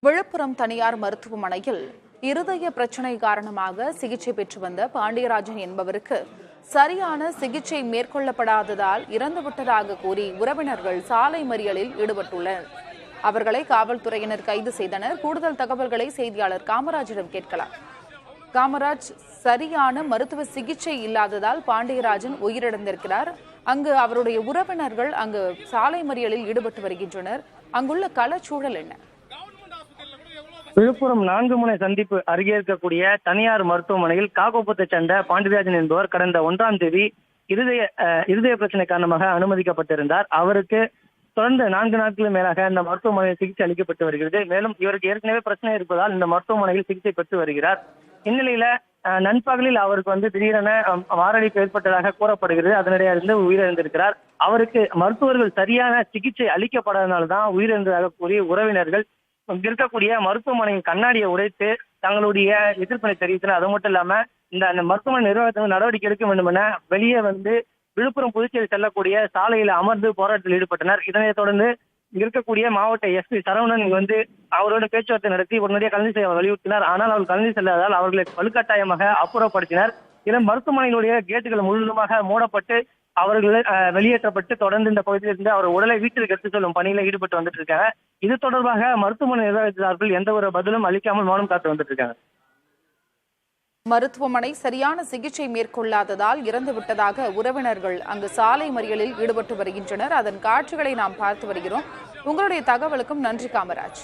விழுப்புரம் தனியார் மருத்துவமனையில் இருதய பிரச்சினை காரணமாக சிகிச்சை பெற்று வந்த பாண்டியராஜன் என்பவருக்கு சரியான சிகிச்சை மேற்கொள்ளப்படாததால் இறந்துவிட்டதாக கூறி உறவினர்கள் சாலை மறியலில் ஈடுபட்டுள்ளனர். அவர்களை காவல்துறையினர் கைது செய்தனர். கூடுதல் தகவல்களை செய்தியாளர் காமராஜிடம் கேட்கலாம். காமராஜ், சரியான மருத்துவ சிகிச்சை இல்லாததால் பாண்டியராஜன் உயிரிழந்திருக்கிறார். அங்கு அவருடைய உறவினர்கள் அங்கு சாலை மறியலில் ஈடுபட்டு வருகின்றனர். அங்குள்ள களச்சூழல் என்ன? விழுப்புரம் 4 முனை சந்திப்பு அருகே இருக்கக்கூடிய தனியார் மருத்துவமனையில் காகோபத்தை சேர்ந்த பாண்டியராஜன் என்பவர் கடந்த 1ஆம் தேதி இருதய பிரச்சனை காரணமாக அனுமதிக்கப்பட்டிருந்தார். அவருக்கு தொடர்ந்து 4 நாட்களுக்கு மேலாக இந்த மருத்துவமனையில் சிகிச்சை அளிக்கப்பட்டு வருகிறது. மேலும் இவருக்கு ஏற்கனவே பிரச்சனை இருப்பதால் இந்த மருத்துவமனையில் சிகிச்சை பெற்று வருகிறார். இந்நிலையில நண்பகலில் அவருக்கு திடீரென மாரடைப்பு ஏற்பட்டதாக கூறப்படுகிறது. அதனிடையே உயிரிழந்திருக்கிறார். அவருக்கு மருத்துவர்கள் சரியான சிகிச்சை அளிக்கப்படாதனால்தான் உயிரிழந்ததாக கூறி உறவினர்கள் இருக்கக்கூடிய மருத்துவமனையின் கண்ணாடியை உடைத்து தங்களுடைய எதிர்ப்பினை தெரிவித்தனர். அது மட்டும் இல்லாம இந்த மருத்துவமனை நிர்வாகத்திற்கு நடவடிக்கை எடுக்க வேண்டும் என வெளியே விழுப்புரம் புதுச்சேரி செல்லக்கூடிய சாலையில் அமர்ந்து போராட்டத்தில் ஈடுபட்டனர். இதனைத் தொடர்ந்து இருக்கக்கூடிய மாவட்ட எஸ்பி சரவணன் அவரோட பேச்சுவார்த்தை நடத்தி உடனடியாக கலந்து செய்ய வலியுறுத்தினார். ஆனால் அவர் கலந்து செல்லாததால் அவர்களை வலுக்கட்டாயமாக அப்புறப்படுத்தினர். இதன் மருத்துவமனையினுடைய கேட்டுகள் முழுவதுமாக மூடப்பட்டு அவர்கள் வெளியேற்றப்பட்டு தொடர்ந்து இந்த பகுதியிலிருந்து அவர் உடலை வீட்டிற்கு எடுத்து செல்லும் பணியில ஈடுபட்டு வந்துட்டு இருக்காங்க. இது தொடர்பாக மருத்துவமனை நிர்வாகத்தார்கள் எந்த ஒரு பதிலும் அளிக்காமல் மௌனம் காத்து வந்துட்டு இருக்காங்க. மருத்துவமனை சரியான சிகிச்சை மேற்கொள்ளாததால் இறந்துவிட்டதாக உறவினர்கள் அங்கு சாலை மறியலில் ஈடுபட்டு வருகின்றனர். அதன் காட்சிகளை நாம் பார்த்து வருகிறோம். உங்களுடைய தகவலுக்கும் நன்றி காமராஜ்.